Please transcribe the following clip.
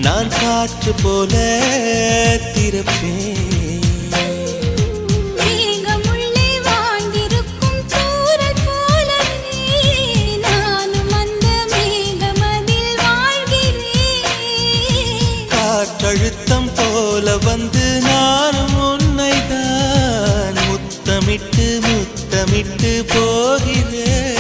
நான் காற்று போல திறப்பேன். காற்றழுத்தம் போல வந்து நானும் உன்னை தான் முத்தமிட்டு முத்தமிட்டு போகிறேன்.